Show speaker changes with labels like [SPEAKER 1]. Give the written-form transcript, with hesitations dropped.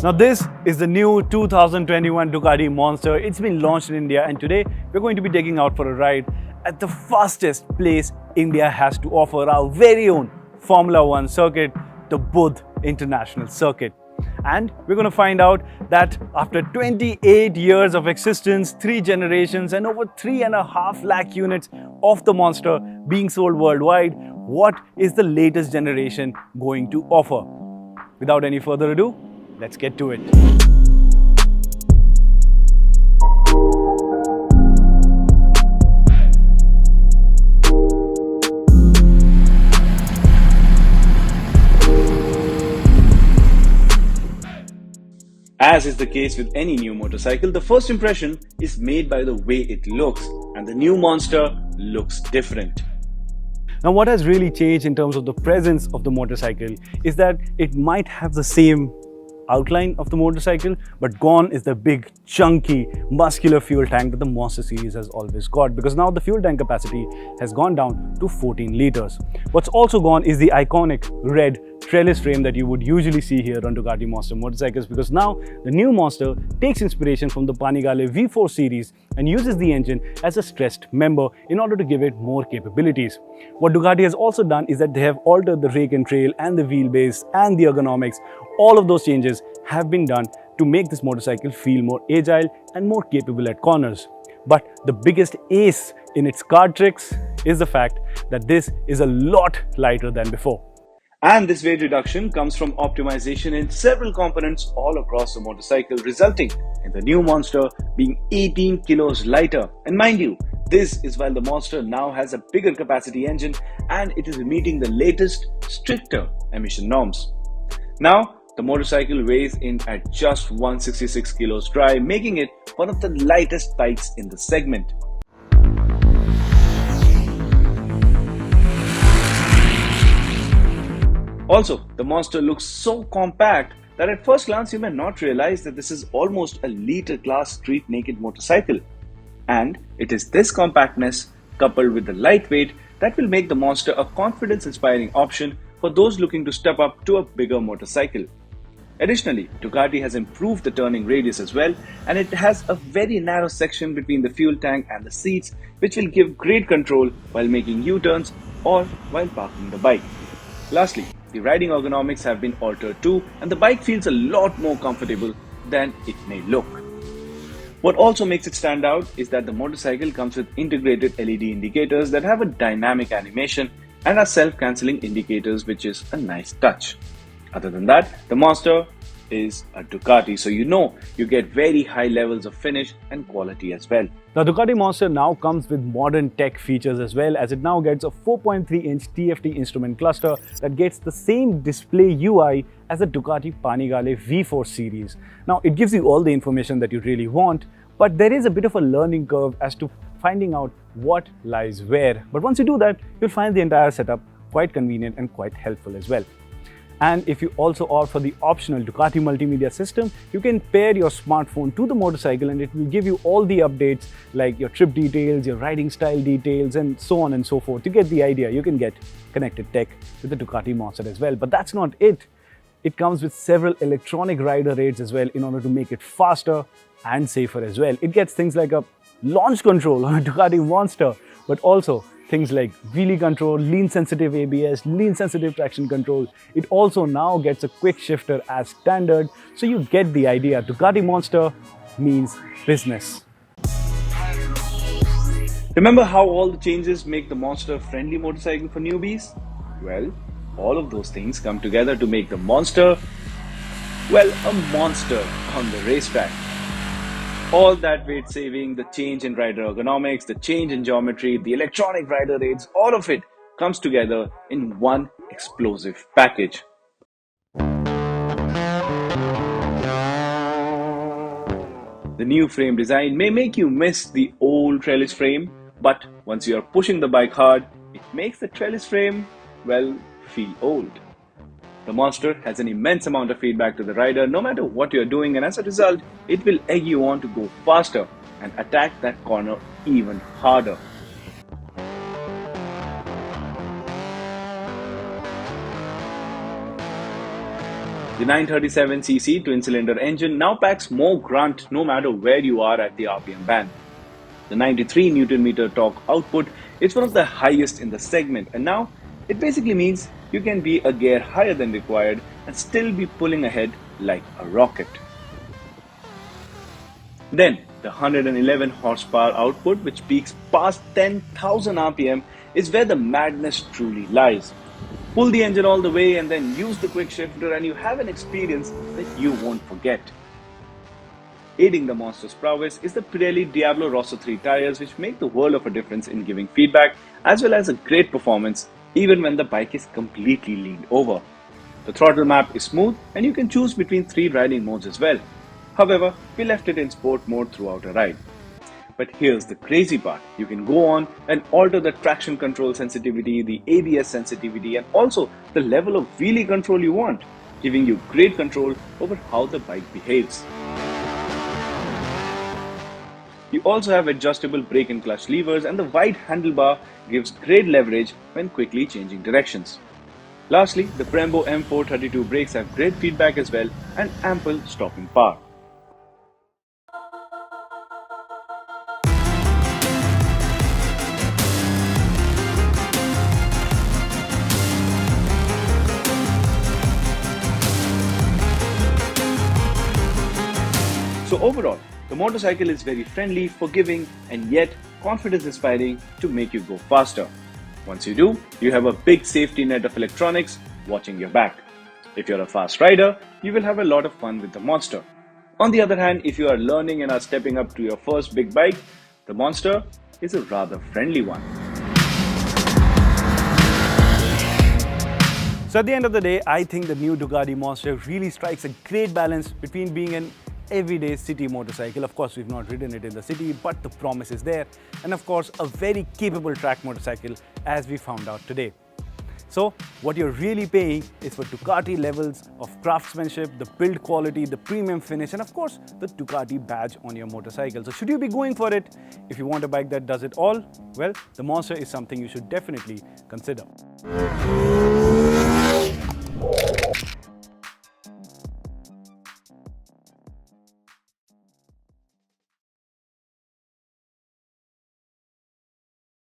[SPEAKER 1] Now this is the new 2021 Ducati Monster. It's been launched in India and today we're going to be taking out for a ride at the fastest place India has to offer, our very own Formula One circuit, the Budh International Circuit. And we're going to find out that after 28 years of existence, 3 generations and over 3.5 lakh units of the Monster being sold worldwide, what is the latest generation going to offer? Without any further ado, let's get to it. As is the case with any new motorcycle, the first impression is made by the way it looks, and the new Monster looks different. Now what has really changed in terms of the presence of the motorcycle is that it might have the same outline of the motorcycle, but gone is the big, chunky, muscular fuel tank that the Monster series has always got, because now the fuel tank capacity has gone down to 14 liters. What's also gone is the iconic red trellis frame that you would usually see here on Ducati Monster motorcycles, because now the new Monster takes inspiration from the Panigale V4 series and uses the engine as a stressed member in order to give it more capabilities. What Ducati has also done is that they have altered the rake and trail and the wheelbase and the ergonomics. All of those changes have been done to make this motorcycle feel more agile and more capable at corners. But the biggest ace in its card tricks is the fact that this is a lot lighter than before. And this weight reduction comes from optimization in several components all across the motorcycle, resulting in the new Monster being 18 kilos lighter. And mind you, this is while the Monster now has a bigger capacity engine and it is meeting the latest, stricter emission norms. Now, the motorcycle weighs in at just 166 kilos dry, making it one of the lightest bikes in the segment. Also, the Monster looks so compact that at first glance you may not realize that this is almost a liter-class street naked motorcycle. And it is this compactness coupled with the lightweight that will make the Monster a confidence-inspiring option for those looking to step up to a bigger motorcycle. Additionally, Ducati has improved the turning radius as well, and it has a very narrow section between the fuel tank and the seats, which will give great control while making U-turns or while parking the bike. Lastly, the riding ergonomics have been altered too, and the bike feels a lot more comfortable than it may look. What also makes it stand out is that the motorcycle comes with integrated LED indicators that have a dynamic animation and are self-cancelling indicators, which is a nice touch. Other than that, the Monster is a Ducati, so you get very high levels of finish and quality as well. The Ducati Monster now comes with modern tech features as well, as it now gets a 4.3-inch TFT instrument cluster that gets the same display UI as the Ducati Panigale V4 series. Now, it gives you all the information that you really want, but there is a bit of a learning curve as to finding out what lies where. But once you do that, you'll find the entire setup quite convenient and quite helpful as well. And if you also opt for the optional Ducati multimedia system, you can pair your smartphone to the motorcycle and it will give you all the updates like your trip details, your riding style details, and so on and so forth. You get the idea. You can get connected tech with the Ducati Monster as well. But that's not it. It comes with several electronic rider aids as well in order to make it faster and safer as well. It gets things like a launch control on a Ducati Monster, but also things like wheelie control, lean sensitive ABS, lean sensitive traction control. It also now gets a quick shifter as standard. So you get the idea. Ducati Monster means business. Remember how all the changes make the Monster a friendly motorcycle for newbies? Well, all of those things come together to make the Monster, well, a monster on the racetrack. All that weight saving, the change in rider ergonomics, the change in geometry, the electronic rider aids, all of it comes together in one explosive package. The new frame design may make you miss the old trellis frame, but once you are pushing the bike hard, it makes the trellis frame, well, feel old. The Monster has an immense amount of feedback to the rider no matter what you're doing, and as a result, it will egg you on to go faster and attack that corner even harder. The 937cc twin-cylinder engine now packs more grunt no matter where you are at the RPM band. The 93 Nm torque output is one of the highest in the segment, and now it basically means you can be a gear higher than required and still be pulling ahead like a rocket. Then, the 111 horsepower output, which peaks past 10,000 RPM, is where the madness truly lies. Pull the engine all the way and then use the quick shifter, and you have an experience that you won't forget. Aiding the Monster's prowess is the Pirelli Diablo Rosso 3 tires, which make the world of a difference in giving feedback as well as a great performance even when the bike is completely leaned over. The throttle map is smooth and you can choose between 3 riding modes as well. However, we left it in sport mode throughout a ride. But here's the crazy part. You can go on and alter the traction control sensitivity, the ABS sensitivity, and also the level of wheelie control you want, giving you great control over how the bike behaves. You also have adjustable brake and clutch levers, and the wide handlebar gives great leverage when quickly changing directions. Lastly, the Brembo M432 brakes have great feedback as well and ample stopping power. So overall, the motorcycle is very friendly, forgiving, and yet confidence-inspiring to make you go faster. Once you do, you have a big safety net of electronics watching your back. If you're a fast rider, you will have a lot of fun with the Monster. On the other hand, if you are learning and are stepping up to your first big bike, the Monster is a rather friendly one.
[SPEAKER 2] So at the end of the day, I think the new Ducati Monster really strikes a great balance between being an everyday city motorcycle. Of course, we've not ridden it in the city, but the promise is there. And of course, a very capable track motorcycle, as we found out today. So what you're really paying is for Ducati levels of craftsmanship, the build quality, the premium finish, and of course, the Ducati badge on your motorcycle. So should you be going for it? If you want a bike that does it all, well, the Monster is something you should definitely consider.